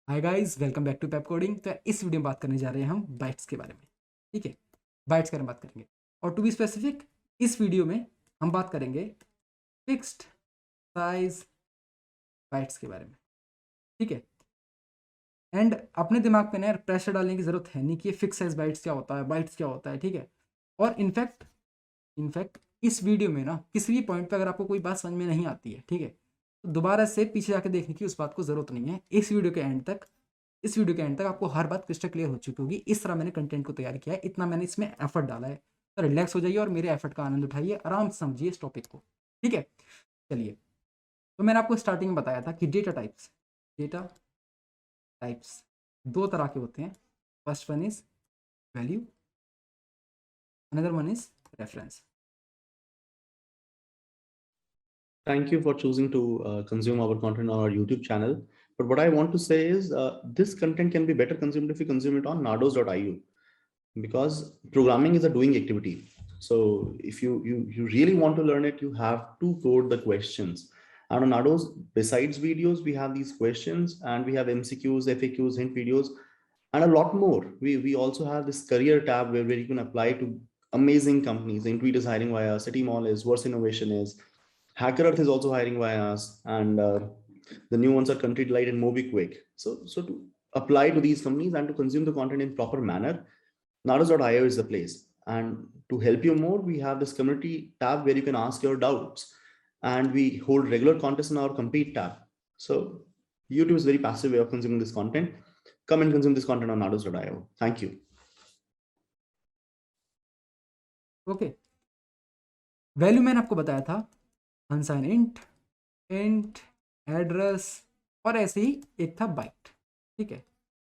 Hi guys, welcome back to Pepcoding. तो इस video में बात करने जा रहे हैं हम बाइट्स के बारे में। ठीक है, बाइट्स के बारे में बात करेंगे। और टू बी स्पेसिफिक, इस वीडियो में हम बात करेंगे फिक्स्ड साइज बाइट्स के बारे में। ठीक है, एंड अपने दिमाग पे ना यार प्रेशर डालने की ज़रूरत है नहीं कि ये फिक्स साइज बाइट्स क्या होता है, बाइट्स क्या होता है। ठीक है, और इनफैक्ट इस वीडियो में ना किसी भी पॉइंट पे अगर आपको कोई बात समझ में नहीं आती है, ठीक है, तो दोबारा से पीछे जाके देखने की उस बात को ज़रूरत नहीं है। इस वीडियो के एंड तक आपको हर बात क्रिस्टल क्लियर हो चुकी होगी। इस तरह मैंने कंटेंट को तैयार किया है, इतना मैंने इसमें एफर्ट डाला है। तो रिलैक्स हो जाइए और मेरे एफर्ट का आनंद उठाइए, आराम से समझिए इस टॉपिक को। ठीक है, चलिए। तो मैंने आपको स्टार्टिंग में बताया था कि डेटा टाइप्स दो तरह के होते हैं। First one is value, another one is reference. Thank you for choosing to consume our content on our YouTube channel. But what I want to say is this content can be better consumed if you consume it on nados.io, because programming is a doing activity. So if you really want to learn it, you have to code the questions. And on Nados, besides videos, we have these questions and we have MCQs, FAQs, hint videos, and a lot more. We also have this career tab where you can apply to amazing companies. Intuit is hiring via us, City Mall is, Verse Innovation is, Hacker Earth is also hiring via us, and the new ones are Country Delight and MobiQuick. So to apply to these companies and to consume the content in proper manner, Nados.io is the place. And to help you more, we have this community tab where you can ask your doubts, and we hold regular contests in our compete tab. So YouTube is a very passive way of consuming this content. Come and consume this content on Nados.io. Thank you. Okay, value मैंने आपको बताया था अनसाइन int address, और ऐसे ही एक था bite. ठीक है,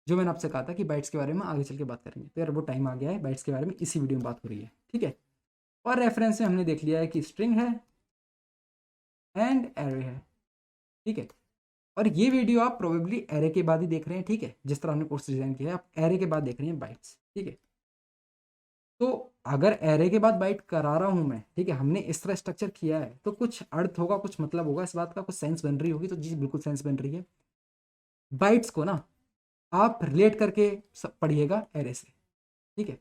जो मैंने आपसे कहा था कि बाइट्स के बारे में आगे चल के बात करेंगे। तो यार वो टाइम आ गया है, बाइट्स के बारे में इसी वीडियो में बात हो रही है। ठीक है, और रेफरेंस में हमने देख लिया है कि स्ट्रिंग है एंड एरे है। ठीक है, और ये वीडियो आप प्रोबेबली एरे के बाद ही देख रहे हैं। ठीक है, जिस तरह हमने कोर्स डिजाइन किया है आप एरे के बाद देख रहे हैं बाइट्स। ठीक है, तो अगर एरे के बाद बाइट करा रहा हूँ मैं, ठीक है, हमने इस तरह स्ट्रक्चर किया है, तो कुछ अर्थ होगा, कुछ मतलब होगा इस बात का, कुछ सेंस बन रही होगी। तो जी बिल्कुल सेंस बन रही है। बाइट्स को ना आप रिलेट करके पढ़िएगा एरे से। ठीक है,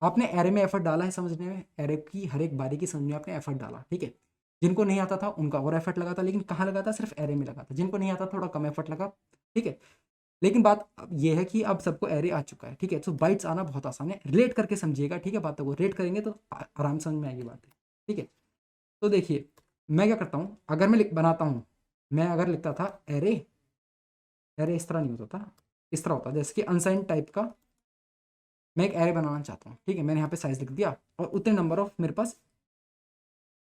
आपने एरे में एफर्ट डाला है समझने में, एरे की हर एक बारी की समझने में आपने एफर्ट डाला। ठीक है, जिनको नहीं आता था उनका और एफर्ट लगा था, लेकिन कहाँ लगा था? सिर्फ एरे में लगा था। जिनको नहीं आता थोड़ा कम एफर्ट लगा। ठीक है, लेकिन बात अब ये है कि अब सबको एरे आ चुका है। ठीक है, तो बाइट्स आना बहुत आसान है, रिलेट करके समझिएगा। ठीक है, बातों को रिलेट करेंगे तो आराम से समझ में आएगी बात है। ठीक है, तो देखिए मैं क्या करता हूँ, अगर मैं बनाता हूँ, मैं अगर लिखता था एरे, एरे इस तरह नहीं होता था, इस तरह होता जैसे कि अनसाइन टाइप का मैं एक एरे बनाना चाहता हूँ। ठीक है, मैंने यहाँ पे साइज लिख दिया और उतने नंबर ऑफ मेरे पास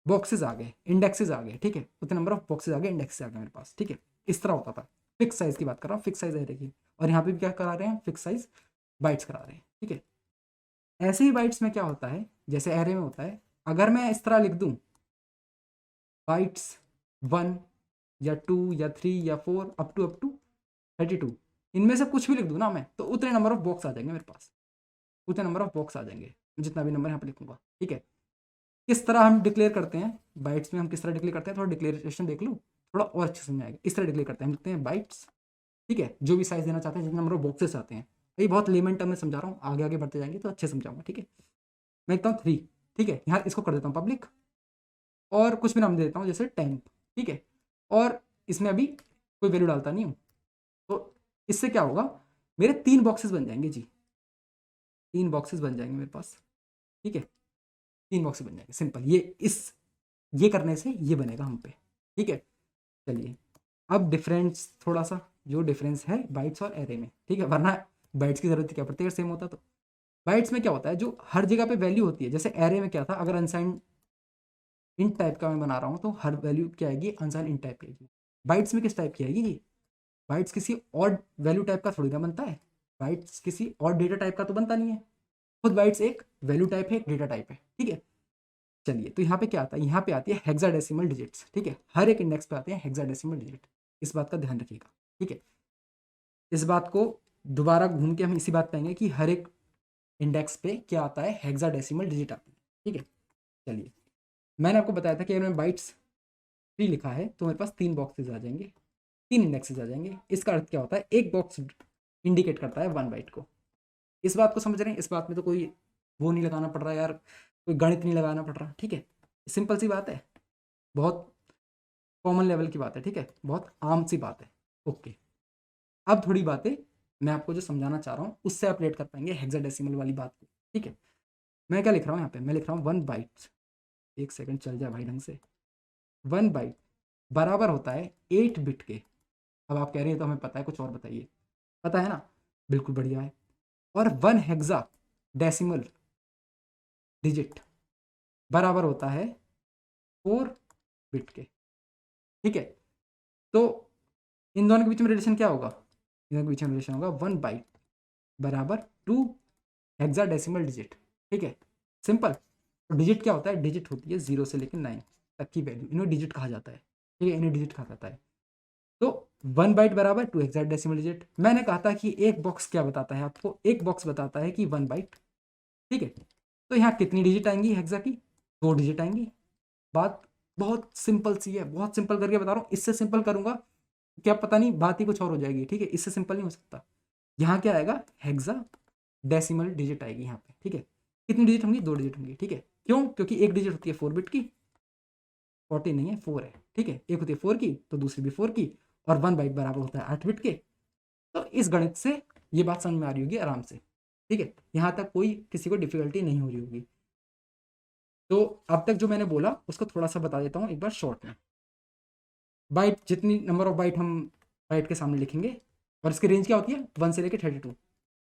बॉक्सेस आ गए, इंडेक्सेस आ गए। ठीक है, उतने नंबर ऑफ बॉक्सेस आ गए, इंडेक्सेस आ गए मेरे पास। ठीक है, इस तरह होता था। फिक्स साइज की बात कर रहा हूँ, फिक्स साइज एरे की। और यहाँ पे भी क्या करा रहे हैं? फिक्स साइज बाइट्स करा रहे हैं। ठीक है, ऐसे ही बाइट्स में क्या होता है, जैसे एरे में होता है, अगर मैं इस तरह लिख दूँ बाइट्स 1 या 2 या 3 या 4 अप टू 32, इनमें से कुछ भी लिख दूँ ना मैं, तो उतने नंबर ऑफ बॉक्स आ जाएंगे मेरे पास, उतने नंबर ऑफ बॉक्स आ जाएंगे, जितना भी नंबर यहाँ पे लिखूंगा। ठीक है, किस तरह हम डिक्लेयर करते हैं बाइट्स में, हम किस तरह डिक्लेयर करते हैं, थोड़ा डिक्लेरेशन देख लो, थोड़ा और अच्छे समझ में आएगा। इस तरह डिक्लेयर करते हैं, हम लिखते हैं बाइट्स। ठीक है, जो भी साइज देना चाहते हैं, जितने नंबर ऑफ बॉक्सेस आते हैं, ये बहुत लेमन टर्म में समझा रहा हूँ, आगे आगे बढ़ते जाएंगे तो अच्छे समझाऊंगा। ठीक है, मैं लिखता हूँ 3। ठीक है, यहाँ इसको कर देता हूँ पब्लिक, और कुछ भी नाम दे देता हूँ जैसे टेम्प। ठीक है, और इसमें अभी कोई वैल्यू डालता नहीं हूँ। तो इससे क्या होगा, मेरे 3 बॉक्सेस बन जाएंगे जी, 3 बॉक्सेस बन जाएंगे मेरे पास। ठीक है, 3 बॉक्सेस बन जाएंगे, सिंपल। ये करने से ये बनेगा हम पे। ठीक है, चलिए अब डिफरेंस थोड़ा सा, जो डिफरेंस है बाइट्स और एरे में। ठीक है, वरना बाइट्स की जरूरत क्या पड़ती है सेम होता तो। बाइट्स में क्या होता है, जो हर जगह पे वैल्यू होती है, जैसे एरे में क्या था, अगर अनसाइंड इंट टाइप का मैं बना रहा हूँ तो हर वैल्यू क्या आएगी? अनसाइंड इंट टाइप की आएगी। बाइट्स में किस टाइप की आएगी जी? बाइट्स किसी और वैल्यू टाइप का थोड़ी ना बनता है, बाइट्स किसी और डेटा टाइप का तो बनता नहीं है। खुद बाइट्स एक वैल्यू टाइप है, एक डेटा टाइप है। ठीक है, चलिए, तो यहाँ पे क्या आता है? यहाँ पे आती है हेक्साडेसिमल डिजिट्स। ठीक है, हर एक इंडेक्स पे आते हैं हेक्साडेसिमल डिजिट, इस बात का ध्यान रखिएगा। ठीक है, इस बात को दोबारा घूम के हम इसी बात पे आएंगे कि हर एक इंडेक्स पे क्या आता है? हेक्साडेसिमल डिजिट आती है। ठीक है, चलिए, मैंने आपको बताया था कि अगर मैं बाइट्स 3 लिखा है तो मेरे पास 3 बॉक्सेस आ जाएंगे। 3 इंडेक्सेस आ जाएंगे। इसका अर्थ क्या होता है, एक बॉक्स इंडिकेट करता है 1 बाइट को। इस बात को समझ रहे हैं, इस बात में तो कोई वो नहीं लगाना पड़ रहा यार, कोई गणित नहीं लगाना पड़ रहा, ठीक है, सिंपल सी बात है, बहुत कॉमन लेवल की बात है, ठीक है, बहुत आम सी बात है। ओके, अब थोड़ी बातें मैं आपको जो समझाना चाह रहा हूँ उससे आप रिलेट कर पाएंगे हेक्साडेसिमल वाली बात को, ठीक है। मैं क्या लिख रहा हूँ यहाँ पे, मैं लिख रहा हूँ 1 बाइट, एक सेकंड चल जाए भाई ढंग से, 1 बाइट बराबर होता है 8 बिट के। अब आप कह रहे हैं तो हमें पता है, कुछ और बताइए, पता है ना, बिल्कुल बढ़िया है। और 1 हेक्सा डेसिमल डिजिट बराबर होता है 4 बिट के, ठीक है। तो इन दोनों के बीच में रिलेशन क्या होगा, इन दोनों के बीच में रिलेशन होगा 1 बाइट बराबर 2 हेक्साडेसिमल डिजिट, ठीक है, सिंपल। तो डिजिट क्या होता है, डिजिट होती है 0 से लेकर 9 तक की वैल्यू, इन्हें डिजिट कहा जाता है, ठीक है, इन्हें डिजिट कहा जाता है। तो 1 बाइट बराबर 2 हेक्साडेसिमल डिजिट। मैंने कहा था कि एक बॉक्स क्या बताता है आपको, एक बॉक्स बताता है कि 1 बाइट, ठीक है। तो यहाँ कितनी डिजिट आएंगी हेक्सा की, 2 डिजिट आएंगी। बात बहुत सिंपल सी है, बहुत सिंपल करके बता रहा हूँ, इससे सिंपल करूंगा क्या पता नहीं बात ही कुछ और हो जाएगी, ठीक है, इससे सिंपल नहीं हो सकता। यहाँ क्या आएगा, हेक्सा डेसिमल डिजिट आएगी यहाँ पे, ठीक है। कितनी डिजिट होंगी, 2 डिजिट होंगी, ठीक है। क्यों, क्योंकि एक डिजिट होती है 4 बिट की, 40 नहीं है 4 है, ठीक है, एक होती है 4 की तो दूसरी भी 4 की, और 1 बाइट बराबर होता है 8 बिट के। तो इस गणित से ये बात समझ में आ रही होगी आराम से, ठीक है, यहाँ तक कोई किसी को डिफिकल्टी नहीं हो रही होगी। तो अब तक जो मैंने बोला उसको थोड़ा सा बता देता हूँ एक बार शॉर्ट में। बाइट, जितनी नंबर ऑफ बाइट हम बाइट के सामने लिखेंगे, और इसकी रेंज क्या होती है 1 से लेकर 32,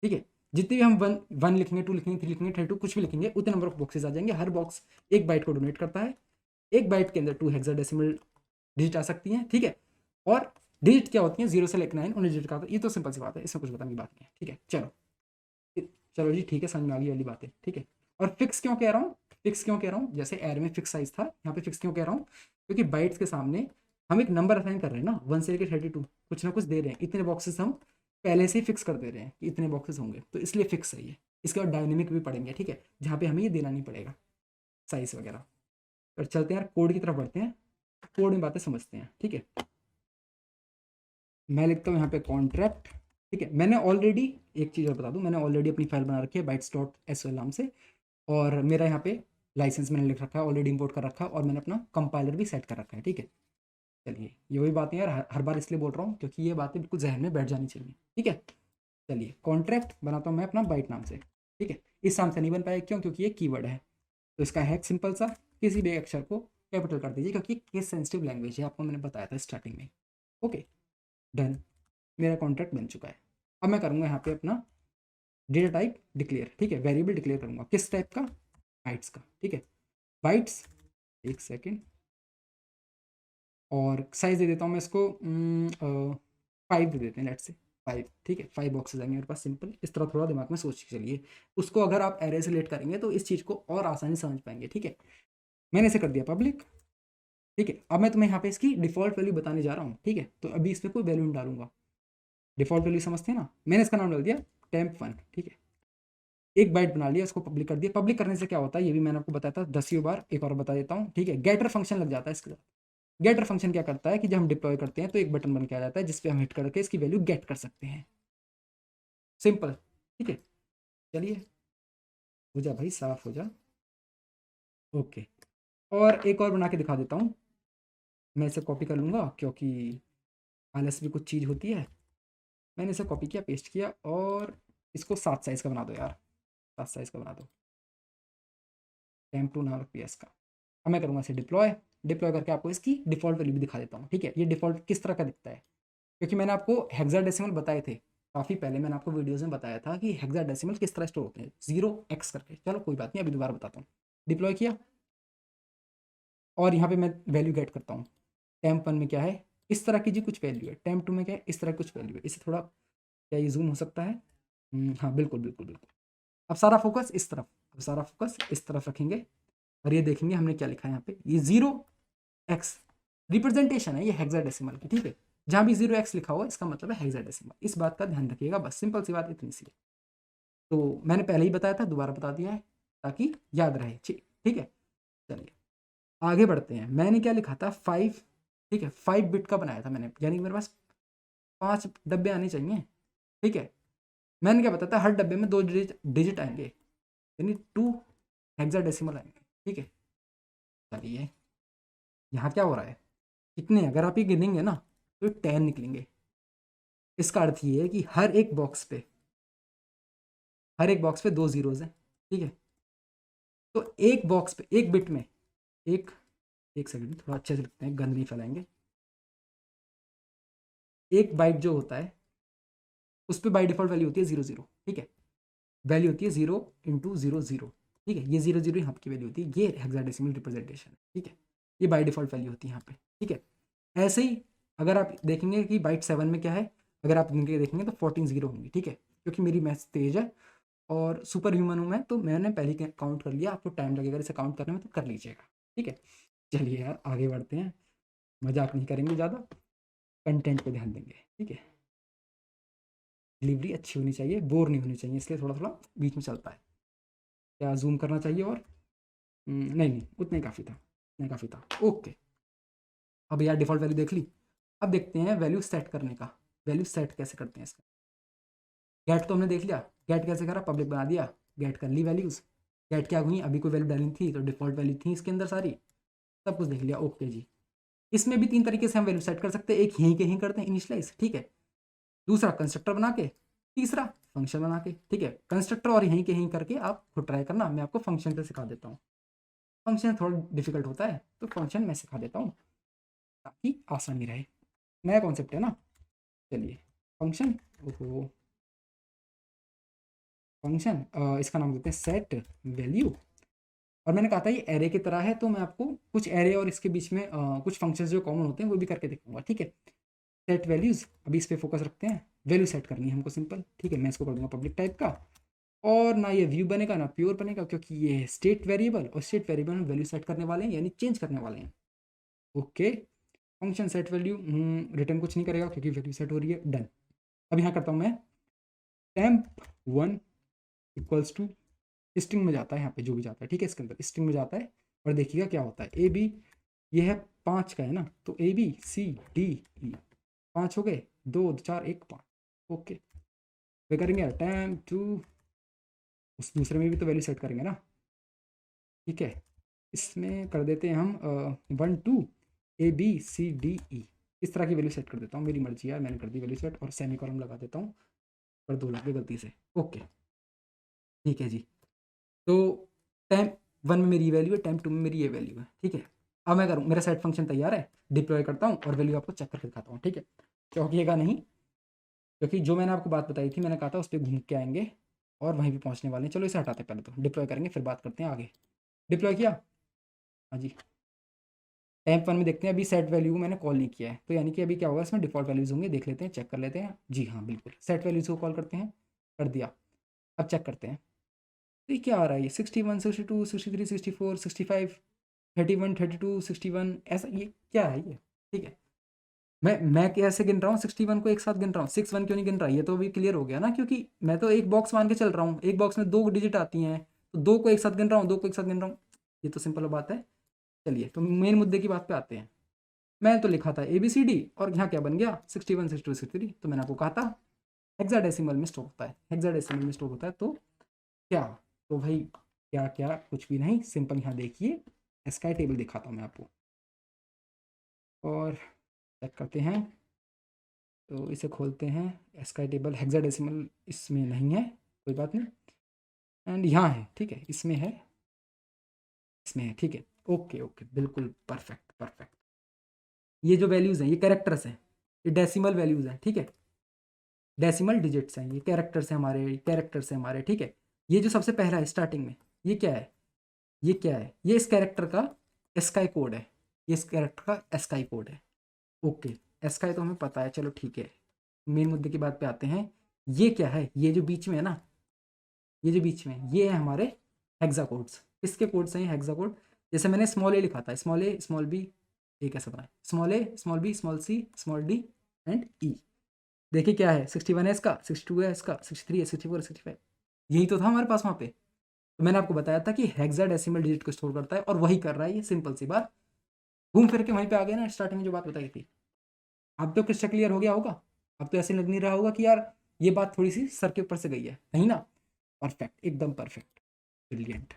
ठीक है। जितनी भी हम 1 लिखेंगे, 2 लिखेंगे, 3 लिखेंगे, 32 कुछ भी लिखेंगे, उतने नंबर ऑफ बॉक्सेस आ जाएंगे। हर बॉक्स एक बाइट को डोनेट करता है, एक बाइट के अंदर 2 हेक्साडेसिमल डिजिट आ सकती हैं, ठीक है। और डिजिट क्या होती है 0 से लेकर 9 उन्हें डिजिट का, ये तो सिंपल सी बात है, इसमें कुछ बताने की बात नहीं है, ठीक है। चलो जी ठीक है, समझ में आ गई वाली बात है, ठीक है। और फिक्स क्यों कह रहा हूँ, फिक्स क्यों कह रहा हूँ, जैसे एरे में फिक्स साइज था, यहाँ पे फिक्स क्यों कह रहा हूँ, क्योंकि बाइट्स के सामने हम एक नंबर असाइन कर रहे हैं ना, 1 से लेकर 32 कुछ ना कुछ दे रहे हैं, इतने बॉक्सेस हम पहले से ही फिक्स कर दे रहे हैं कि इतने बॉक्सेस होंगे, तो इसलिए फिक्स है ये। इसके बाद डायनेमिक भी पढ़ेंगे, ठीक है, जहाँ पे हमें ये देना नहीं पड़ेगा साइज वगैरह। और चलते हैं यार कोड की तरफ बढ़ते हैं, कोड में बातें समझते हैं, ठीक है। मैं लिखता हूँ यहाँ पे कॉन्ट्रैक्ट, ठीक है। मैंने ऑलरेडी एक चीज़ और बता दूँ, मैंने ऑलरेडी अपनी फाइल बना रखी है bytes.sol नाम से, और मेरा यहाँ पे लाइसेंस मैंने लिख रखा है, ऑलरेडी इंपोर्ट कर रखा है, और मैंने अपना कंपाइलर भी सेट कर रखा है, ठीक है। चलिए, ये वही बातें यार हर बार इसलिए बोल रहा हूँ क्योंकि ये बातें बिल्कुल जहन में बैठ जानी चाहिए, ठीक है। चलिए, कॉन्ट्रैक्ट बनाता हूँ मैं अपना बाइट नाम से, ठीक है। इस नाम से नहीं बन पाया, क्यों, क्योंकि ये कीवर्ड है। तो इसका हैक सिंपल सा, किसी भी अक्षर को कैपिटल कर दीजिए, क्योंकि केस सेंसिटिव लैंग्वेज है, आपको मैंने बताया था स्टार्टिंग में। ओके, डन, मेरा कॉन्ट्रैक्ट बन चुका है। अब मैं करूँगा यहाँ पे अपना डेटा टाइप डिक्लेयर, ठीक है, वेरिएबल डिक्लेयर करूँगा किस टाइप का, बाइट्स का, ठीक है, बाइट्स, एक सेकेंड, और साइज दे देता हूँ मैं इसको 5 दे देते हैं, लेट्स से 5, ठीक है, 5 बॉक्सेस आएंगे मेरे पास, सिंपल। इस तरह थोड़ा दिमाग में सोच के चलिए, उसको अगर आप एरे से रिलेट करेंगे तो इस चीज़ को और आसानी से समझ पाएंगे, ठीक है। मैंने इसे कर दिया पब्लिक, ठीक है। अब मैं तुम्हें यहाँ पे इसकी डिफॉल्ट वैल्यू बताने जा रहा हूँ, ठीक है, तो अभी इसमें कोई वैल्यू नहीं डालूंगा, डिफॉल्ट वैल्यू समझते हैं ना, मैंने इसका नाम डाल दिया temp1, ठीक है। एक बाइट बना लिया, उसको पब्लिक कर दिया। पब्लिक करने से क्या होता है ये भी मैंने आपको बताया था 10 बार, एक और बता देता हूँ, ठीक है। गेटर फंक्शन लग जाता है इसके साथ। गेटर फंक्शन क्या करता है कि जब हम डिप्लॉय करते हैं तो एक बटन बन के आ जाता है जिसपे हम हिट करके इसकी वैल्यू गेट कर सकते हैं, सिंपल, ठीक है। चलिए, हो जा भाई, साफ हो जा, ओके। और एक और बना के दिखा देता हूँ, मैं इसे कॉपी कर लूँगा क्योंकि आलस भी कुछ चीज़ होती है। मैंने इसे कॉपी किया, पेस्ट किया, और इसको 7 साइज़ का बना दो यार, 7 साइज़ का बना दो, temp2 नाम रखिए इसका। अब मैं करूँगा इसे डिप्लॉय, डिप्लॉय करके आपको इसकी डिफ़ॉल्ट वैल्यू भी दिखा देता हूँ, ठीक है। ये डिफ़ॉल्ट किस तरह का दिखता है, क्योंकि मैंने आपको हेक्साडेसिमल बताए थे काफ़ी पहले, मैंने आपको वीडियोज़ में बताया था कि हेक्साडेसिमल किस तरह स्टोर होते हैं, 0x करके। चलो कोई बात नहीं, अभी दोबारा बताता हूँ। डिप्लॉय किया, और यहाँ पे मैं वैल्यू गेट करता हूँ। temp1 में क्या है, इस तरह की जी कुछ वैल्यू है, temp2 में क्या है, इस तरह की कुछ वैल्यू है। इसे थोड़ा, क्या ये जूम हो सकता है, हाँ बिल्कुल बिल्कुल बिल्कुल। अब सारा फोकस इस तरफ, अब सारा फोकस इस तरफ रखेंगे, और ये देखेंगे हमने क्या लिखा है यहाँ पे, ये 0x रिप्रेजेंटेशन है ये हेक्साडेसिमल की, ठीक है। जहाँ भी 0x लिखा हुआ इसका मतलब है हेक्साडेसिमल, इस बात का ध्यान रखिएगा, बस सिंपल सी बात इतनी सी है। तो मैंने पहले ही बताया था, दोबारा बता दिया है ताकि याद रहे, ठीक है। चलिए आगे बढ़ते हैं। मैंने क्या लिखा था 5, ठीक है, 5 बिट का बनाया था मैंने, यानी कि मेरे पास 5 डब्बे आने चाहिए, ठीक है। मैंने क्या बताया था, हर डब्बे में 2 डिजिट आएंगे, यानी 2 हेक्साडेसिमल आएंगे, ठीक है। चलिए यहाँ क्या हो रहा है, कितने, अगर आप ये गिनेंगे ना तो 10 निकलेंगे। इसका अर्थ ये है कि हर एक बॉक्स पे 2 जीरोज हैं, ठीक है। तो एक बॉक्स पे, एक बिट में, एक एक सेकंड थोड़ा अच्छे से लिखते हैं, गंद नहीं फैलाएंगे। एक बाइट जो होता है उस पर बाई डिफॉल्ट वैल्यू होती है 0 0, ठीक है। वैल्यू होती है 0 × 0 0, ठीक है। ये 0 0 यहाँ की वैल्यू होती है, ये हेक्साडेसिमल रिप्रेजेंटेशन है, ठीक है। ये बाई डिफॉल्ट वैल्यू होती है यहाँ पे, ठीक है। ऐसे ही अगर आप देखेंगे कि बाइट 7 में क्या है, अगर आप इनके देखेंगे तो 14 जीरो होंगी, ठीक है। क्योंकि मेरी मैथ्स तेज है और सुपर ह्यूमन हूँ मैं, तो मैंने पहले ही काउंट कर लिया। आपको टाइम लगेगा इसे काउंट करने में तो कर लीजिएगा, ठीक है। चलिए यार आगे बढ़ते हैं, मजाक नहीं करेंगे ज़्यादा, कंटेंट पे ध्यान देंगे, ठीक है। डिलीवरी अच्छी होनी चाहिए, बोर नहीं होनी चाहिए, इसलिए थोड़ा थोड़ा बीच में चलता है। क्या जूम करना चाहिए और नहीं नहीं, उतना ही काफ़ी था, नहीं काफ़ी था, ओके। अब यार डिफ़ॉल्ट वैल्यू देख ली, अब देखते हैं वैल्यू सेट करने का। वैल्यू सेट कैसे करते हैं इसका। गेट तो हमने देख लिया, गेट कैसे करा, पब्लिक बना दिया, गेट कर ली वैल्यूज़। गेट क्या हुई, अभी कोई वैल्यू डालनी थी तो डिफ़ॉल्ट वैल्यू थी इसके अंदर सारी, सब कुछ देख लिया, ओके जी। इसमें भी 3 तरीके से हम वैल्यू सेट कर सकते हैं, एक यहीं के यहीं करते हैं इनिशियलाइज, ठीक है। दूसरा कंस्ट्रक्टर बना के, तीसरा फंक्शन बना के, ठीक है। कंस्ट्रक्टर और यहीं के यहीं करके आप खुद ट्राई करना, मैं आपको फंक्शन पे सिखा देता हूँ। फंक्शन थोड़ा डिफिकल्ट होता है तो फंक्शन मैं सिखा देता हूँ ताकि आसानी रहे, नया कॉन्सेप्ट है ना। चलिए फंक्शन, ओहो फंक्शन, इसका नाम देते हैं सेट वैल्यू। और मैंने कहा था ये एरे की तरह है, तो मैं आपको कुछ एरे और इसके बीच में कुछ फंक्शंस जो कॉमन होते हैं वो भी करके दिखाऊंगा, ठीक है। सेट वैल्यूज़, अभी इस पर फोकस रखते हैं। वैल्यू सेट करनी है हमको सिंपल, ठीक है। मैं इसको कर दूंगा पब्लिक टाइप का, और ना ये व्यू बनेगा ना प्योर बनेगा, क्योंकि ये है स्टेट वेरिएबल, और स्टेट वेरिएबल में वैल्यू सेट करने वाले हैं, यानी चेंज करने वाले हैं, okay. Function set value return कुछ नहीं करेगा क्योंकि वैल्यू सेट हो रही है, डन। अब यहाँ करता हूँ मैं temp1 इक्वल्स टू, स्ट्रिंग में जाता है यहाँ पे जो भी जाता है, ठीक है। इसके अंदर स्ट्रिंग में जाता है और देखिएगा क्या होता है, ए बी, ये है 5 का है ना, तो ABCDE 5 हो गए, 2 4 1 5, ओके। वे करेंगे यार temp2, उस दूसरे में भी तो वैल्यू सेट करेंगे ना, ठीक है। इसमें कर देते हैं हम 1 2 ABCDE, इस तरह की वैल्यू सेट कर देता हूँ, मेरी मर्जी है, मैंने कर दी वैल्यू सेट, और सेमी कॉलम लगा देता हूँ, पर 2 लग गए गलती से, ओके ठीक है जी। तो temp1 में मेरी वैल्यू है, temp2 में मेरी ये वैल्यू है, ठीक है। अब मैं करूँ, मेरा सेट फंक्शन तैयार है, डिप्लॉय करता हूँ और वैल्यू आपको चेक करके दिखाता हूँ, ठीक है। चौंकिएगा नहीं, क्योंकि जो मैंने आपको बात बताई थी, मैंने कहा था उस पर घूम के आएंगे और वहीं पे पहुंचने वाले हैं। चलो इसे हटाते हैं, पहले तो डिप्लॉय करेंगे फिर बात करते हैं आगे। डिप्लॉय किया, हाँ जी। temp1 में देखते हैं, अभी सेट वैल्यू मैंने कॉल नहीं किया है, तो यानी कि अभी क्या होगा, इसमें डिफॉल्ट वैल्यूज होंगे, देख लेते हैं, चेक कर लेते हैं। जी हाँ बिल्कुल, सेट वैल्यूज को कॉल करते हैं, कर दिया। अब चेक करते हैं तो ये क्या आ रहा है, ये 61 62 63 64 65 31 32 61, ऐसा ये क्या है ये, ठीक है। मैं कैसे गिन रहा हूँ 61 को एक साथ गिन रहा हूँ, 61 क्यों नहीं गिन रहा, ये तो अभी क्लियर हो गया ना, क्योंकि मैं तो एक बॉक्स मान के चल रहा हूँ, एक बॉक्स में 2 डिजिट आती हैं, तो 2 को एक साथ गिन रहा हूँ, 2 को एक साथ गिन रहा हूँ, ये तो सिंपल बात है। चलिए तो मेन मुद्दे की बात पे आते हैं। मैं तो लिखा था ABCD और यहाँ क्या बन गया 61 62 63, तो मैंने आपको कहा था हेक्साडेसिमल में स्टोर होता है, हेक्साडेसिमल में स्टोर होता है, तो क्या, तो भाई क्या क्या, कुछ भी नहीं, सिंपल यहाँ देखिए, इसका टेबल दिखाता हूँ मैं आपको और चेक करते हैं। तो इसे खोलते हैं, इसका टेबल हेक्साडेसिमल इसमें नहीं है, कोई बात नहीं, एंड यहाँ है, ठीक है, इसमें है, इसमें है, ठीक है, ओके ओके बिल्कुल परफेक्ट परफेक्ट। ये जो वैल्यूज़ हैं ये कैरेक्टर्स हैं, ये डेसिमल वैल्यूज़ हैं, ठीक है, डेसिमल डिजिट्स हैं, ये कैरेक्टर्स हैं हमारे, कैरेक्टर्स हैं हमारे, ठीक है। ये जो सबसे पहला है स्टार्टिंग में, ये क्या है, ये क्या है, ये इस कैरेक्टर का एस्काई कोड है, ये इस कैरेक्टर का एस्काई कोड है, ओके। एस्काई तो हमें पता है, चलो ठीक है। मेन मुद्दे की बात पे आते हैं, ये क्या है, ये जो बीच में है ना, ये जो बीच में ये है हमारे हेक्सा कोड्स, किसके कोड्स हैं ये हेक्सा कोड। जैसे मैंने स्मॉल ए लिखा था, स्मॉल ए स्मॉल बी, ये कैसे बनाए, small A small B small C small D and E. देखिए क्या है, 61 है इसका, 62 है इसका, 63 है, 64 65, यही तो था हमारे पास वहाँ पे। तो मैंने आपको बताया था कि हेक्साडेसिमल डिजिट को स्टोर करता है और वही कर रहा है, ये सिंपल सी बात, घूम फिर के वहीं पे आ गया ना, स्टार्टिंग में जो बात बताई थी। अब तो क्लियर हो गया होगा। अब तो ऐसे लग नहीं रहा होगा कि यार ये बात थोड़ी सी सर के ऊपर से गई है, नहीं ना? परफेक्ट, एकदम परफेक्ट, ब्रिलियंट।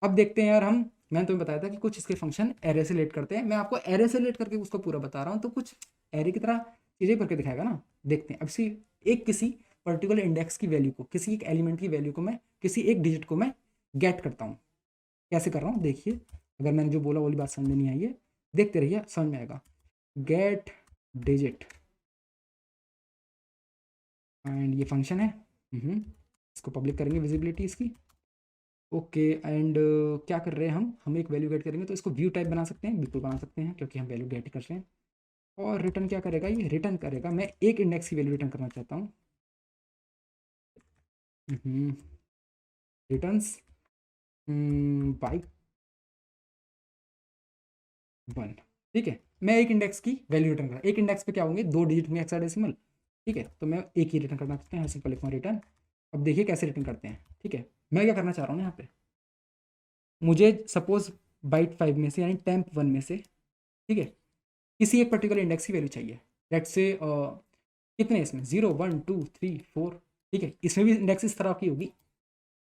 अब देखते हैं यार, हम मैंने तुम्हें बताया था कि कुछ इसके फंक्शन एरे से रिलेट करते हैं, मैं आपको एरे से रिलेट करके उसको पूरा बता रहा हूँ, तो कुछ एरे की तरह चीज़ें करके दिखाएगा ना। देखते हैं अब किसी पर्टिकुलर इंडेक्स की वैल्यू को, किसी एक एलिमेंट की वैल्यू को मैं, किसी एक डिजिट को मैं गेट करता हूँ। कैसे कर रहा हूँ देखिए, अगर मैंने जो बोला वाली बात समझ में नहीं आई है, देखते रहिए समझ में आएगा। गेट डिजिट एंड ये फंक्शन है, इसको पब्लिक करेंगे विजिबिलिटी इसकी। ओके एंड क्या कर रहे हैं हम एक वैल्यू गेट करेंगे, तो इसको व्यू टाइप बना सकते हैं, बिल्कुल बना सकते हैं क्योंकि हम वैल्यू गेट कर रहे हैं। और रिटर्न क्या करेगा, ये रिटर्न करेगा, मैं एक इंडेक्स की वैल्यू रिटर्न करना चाहता हूँ। रिटर्न्स बाइट 1, ठीक है। मैं एक इंडेक्स की वैल्यू रिटर्न कर रहा हूँ, एक इंडेक्स पे क्या होंगे, 2 डिजिट होंगे हेक्साडेसिमल, ठीक है। तो मैं एक ही रिटर्न करना चाहते हैं, सिंपल लिखूँ रिटर्न। अब देखिए कैसे रिटर्न करते हैं, ठीक है। मैं क्या करना चाह रहा हूँ यहाँ पे, मुझे सपोज बाइट 5 में से यानी टेम्प 1 में से, ठीक है, किसी एक पर्टिकुलर इंडेक्स की वैल्यू चाहिए। लेट्स से कितने इसमें 0 1 2 3 4, ठीक है। इसमें भी इंडेक्स इस तरह की होगी।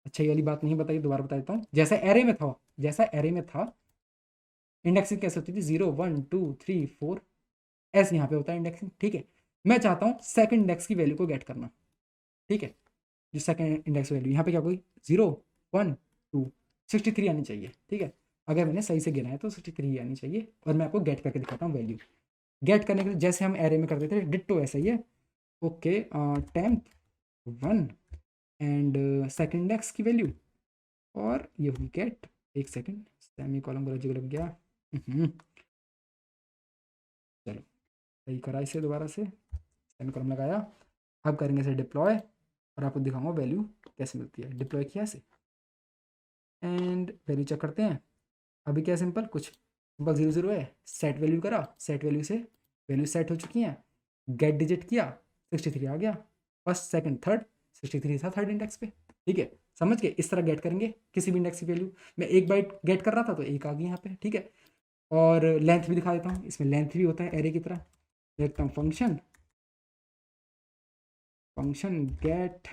अच्छा ये वाली बात नहीं बताई, दोबारा बता देता हूँ। जैसा एरे में था इंडेक्सिंग कैसे होती थी, 0 1 2 3 4, ऐसे यहाँ पे होता है इंडेक्सिंग, ठीक है। मैं चाहता हूँ सेकंड इंडेक्स की वैल्यू को गेट करना, ठीक है। जो सेकंड इंडेक्स वैल्यू यहाँ पे क्या कोई 0 1 2 63 आनी चाहिए, ठीक है। अगर मैंने सही से गिना है तो 63 आनी चाहिए, और मैं आपको गेट करके दिखाता हूँ वैल्यू। गेट करने के लिए जैसे हम एरे में करते थे डिट्टो ऐसा ही है। Okay temp 1 and second index की वैल्यू, और ये होगी गेट, एक सेकंड सेमी कॉलम लग गया। चलो सही करा इसे, दोबारा से सेमी कॉलम लगाया। अब करेंगे इसे डिप्लॉय, और आपको दिखाऊंगा वैल्यू कैसे मिलती है। डिप्लॉय किया इसे एंड वैल्यू चेक करते हैं। अभी क्या सिंपल, कुछ सिंपल 0 0 है, सेट वैल्यू करा, सेट वैल्यू से वैल्यू सेट हो चुकी हैं, गेट डिजिट किया, 63 आ गया, फर्स्ट सेकंड थर्ड, 63 था थर्ड इंडेक्स पे, ठीक है। समझ गए, इस तरह गेट करेंगे किसी भी इंडेक्स की वैल्यू। मैं एक बाइट गेट कर रहा था तो एक आ गई यहाँ पे, ठीक है। और लेंथ भी दिखा देता हूँ, इसमें लेंथ भी होता है एरे की तरह। देखता हूँ फंक्शन गेट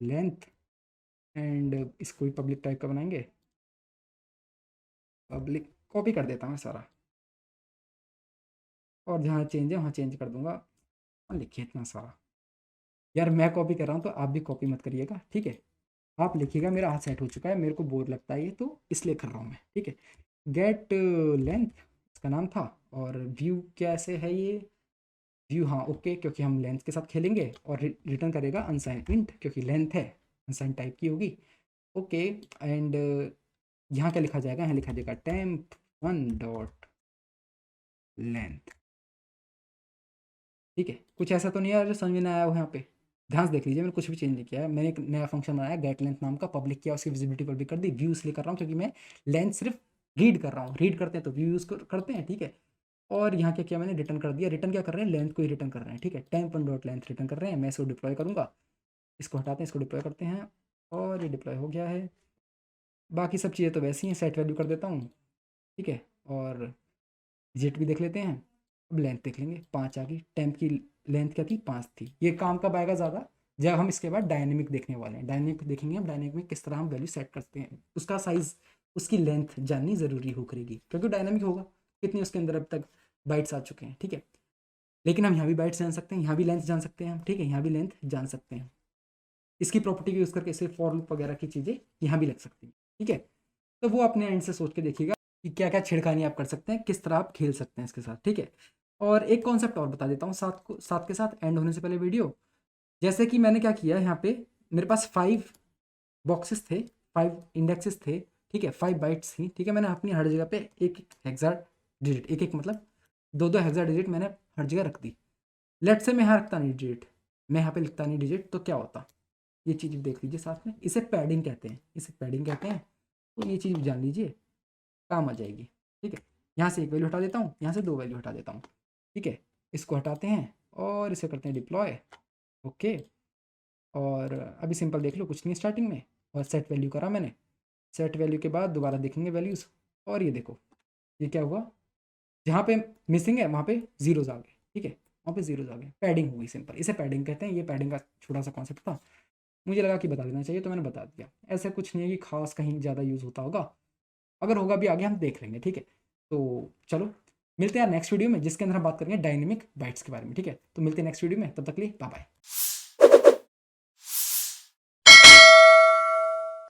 लेंथ एंड इसको भी पब्लिक टाइप का बनाएंगे, पब्लिक कॉपी कर देता हूँ सारा, और जहाँ चेंज है वहाँ चेंज कर दूंगा, और लिखिए इतना सारा। यार मैं कॉपी कर रहा हूँ तो आप भी कॉपी मत करिएगा, ठीक है। आप लिखिएगा, मेरा हाथ सेट हो चुका है, मेरे को बोर लगता है ये तो इसलिए कर रहा हूँ मैं, ठीक है। गेट लेंथ इसका नाम था, और व्यू कैसे है ये व्यू, हाँ ओके, क्योंकि हम लेंथ के साथ खेलेंगे, और रिटर्न करेगा अनसाइन इंट, क्योंकि लेंथ है अनसाइन टाइप की होगी। ओके एंड यहाँ क्या लिखा जाएगा, यहाँ लिखा जाएगा टेम्प 1 डॉट लेंथ, ठीक है। कुछ ऐसा तो नहीं है जो समझ में ना आया हो यहाँ पे, ध्यान से देख लीजिए, मैंने कुछ भी चेंज नहीं किया है। मैंने एक नया फंक्शन बनाया गेट लेंथ नाम का, पब्लिक किया, उसकी विजिबिलिटी पब्लिक कर दी। व्यू इसलिए कर रहा हूँ क्योंकि मैं लेंथ सिर्फ रीड कर रहा हूँ, रीड करते हैं तो व्यू यूज करते हैं, ठीक है। और यहाँ क्या किया मैंने, रिटर्न कर दिया। रिटर्न क्या कर रहे हैं, लेंथ को ही रिटर्न कर रहे हैं, ठीक है। टेम्प 1 डॉट लेंथ रिटर्न कर रहे हैं, मैं इसको डिप्लॉय करूँगा। इसको हटाते हैं, इसको डिप्लॉय करते हैं, और ये डिप्लॉय हो गया है। बाकी सब चीज़ें तो वैसी हैं, सेट वैल्यू कर देता हूँ, ठीक है। और डिजिट भी देख लेते हैं। अब लेंथ देख लेंगे, 5 आ गई। टेम्प की लेंथ क्या थी, 5 थी। ये काम कब आएगा ज़्यादा, जब हम इसके बाद डायनेमिक देखने वाले हैं। डायनेमिक देखेंगे हम, डायनेमिक में किस तरह हम वैल्यू सेट करते हैं, उसका साइज, उसकी लेंथ जाननी ज़रूरी हो करेगी, क्योंकि डायनेमिक होगा। कितनी उसके अंदर अब तक बाइट्स आ चुके हैं, ठीक है। लेकिन हम यहाँ भी बाइट्स जान सकते हैं, यहाँ भी लेंथ जान सकते हैं हम, ठीक है। यहाँ भी लेंथ जान सकते हैं, इसकी प्रॉपर्टी को यूज़ करके इसे फॉर लूप वगैरह की चीज़ें यहाँ भी लग सकती हैं, ठीक है। तो वो अपने एंड से सोच के देखिएगा कि क्या क्या छिड़खानी आप कर सकते हैं, किस तरह आप खेल सकते हैं इसके साथ, ठीक है। और एक कॉन्सेप्ट और बता देता हूँ साथ के साथ एंड होने से पहले वीडियो। जैसे कि मैंने क्या किया यहाँ पे, मेरे पास 5 बॉक्सेस थे, 5 इंडेक्सेस थे, ठीक है। 5 बाइट्स थी, ठीक है। मैंने अपनी हर जगह पे एक एक हेक्सा डिजिट, एक मतलब 2 हेक्सा डिजिट मैंने हर जगह रख दी। लेट से मैं यहाँ रखता नहीं डिजिट, मैं यहाँ पे लिखता नहीं डिजिट, तो क्या होता, ये चीज़ देख लीजिए साथ में। इसे पैडिंग कहते हैं, इसे पैडिंग कहते हैं। तो ये चीज़ जान लीजिए, काम आ जाएगी, ठीक है। यहाँ से एक वैल्यू हटा देता हूँ, यहाँ से 2 वैल्यू हटा देता हूँ, ठीक है। इसको हटाते हैं और इसे करते हैं डिप्लॉय, ओके। और अभी सिंपल देख लो, कुछ नहीं स्टार्टिंग में, और सेट वैल्यू करा मैंने। सेट वैल्यू के बाद दोबारा देखेंगे वैल्यूज़, और ये देखो ये क्या हुआ, जहाँ पे मिसिंग है वहाँ पे जीरोज आ गए, ठीक है। वहाँ पे जीरोज आ गए, पैडिंग हो गई सिंपल, इसे पैडिंग कहते हैं। ये पैडिंग का छोटा सा कॉन्सेप्ट था, मुझे लगा कि बता देना चाहिए तो मैंने बता दिया। ऐसा कुछ नहीं है कि खास कहीं ज़्यादा यूज़ होता होगा, अगर होगा भी आगे हम देख लेंगे, ठीक है। तो चलो मिलते हैं नेक्स्ट वीडियो में, जिसके अंदर हम बात करेंगे डायनेमिक बाइट्स के बारे में, ठीक है। तो मिलते हैं नेक्स्ट वीडियो में, तब तक के लिए बाय बाय।